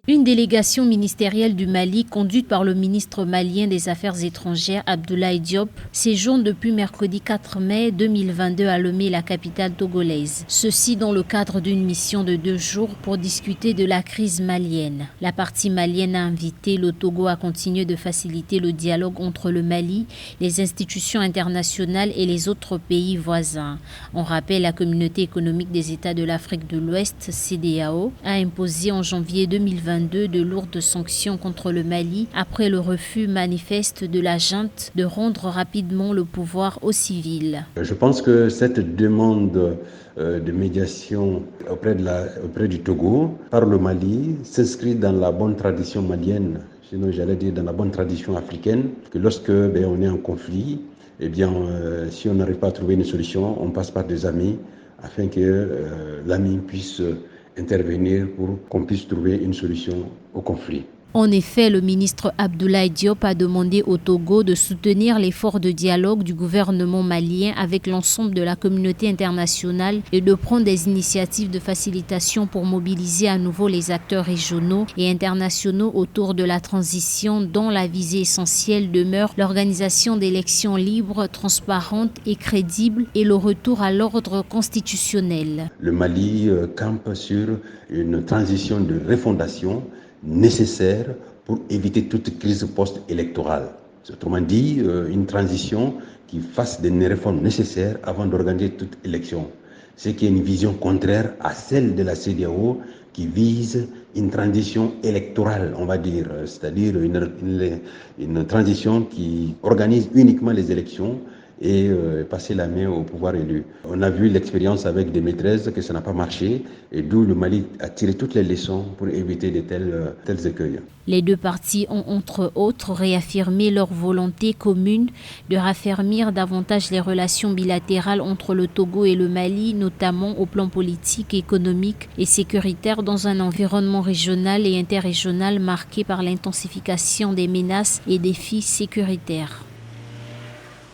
Une délégation ministérielle du Mali, conduite par le ministre malien des Affaires étrangères, Abdoulaye Diop, séjourne depuis mercredi 4 mai 2022 à Lomé, la capitale togolaise. Ceci dans le cadre d'une mission de 2 jours pour discuter de la crise malienne. La partie malienne a invité le Togo à continuer de faciliter le dialogue entre le Mali, les institutions internationales et les autres pays voisins. On rappelle, la Communauté économique des États de l'Afrique de l'Ouest, CEDEAO, a imposé en janvier 2022 de lourdes sanctions contre le Mali après le refus manifeste de la junte de rendre rapidement le pouvoir aux civils. Je pense que cette demande de médiation auprès du Togo par le Mali s'inscrit dans la bonne tradition malienne, sinon j'allais dire dans la bonne tradition africaine, que lorsque on est en conflit, si on n'arrive pas à trouver une solution, on passe par des amis afin que l'ami puisse intervenir pour qu'on puisse trouver une solution au conflit. En effet, le ministre Abdoulaye Diop a demandé au Togo de soutenir l'effort de dialogue du gouvernement malien avec l'ensemble de la communauté internationale et de prendre des initiatives de facilitation pour mobiliser à nouveau les acteurs régionaux et internationaux autour de la transition, dont la visée essentielle demeure l'organisation d'élections libres, transparentes et crédibles et le retour à l'ordre constitutionnel. Le Mali campe sur une transition de refondation nécessaire pour éviter toute crise post-électorale. Autrement dit, une transition qui fasse des réformes nécessaires avant d'organiser toute élection. Ce qui est une vision contraire à celle de la CEDEAO qui vise une transition électorale, on va dire, c'est-à-dire une transition qui organise uniquement les élections et passer la main au pouvoir élu. On a vu l'expérience avec des maîtresses que ça n'a pas marché et d'où le Mali a tiré toutes les leçons pour éviter de tels écueils. Les deux parties ont entre autres réaffirmé leur volonté commune de raffermir davantage les relations bilatérales entre le Togo et le Mali, notamment au plan politique, économique et sécuritaire dans un environnement régional et interrégional marqué par l'intensification des menaces et défis sécuritaires.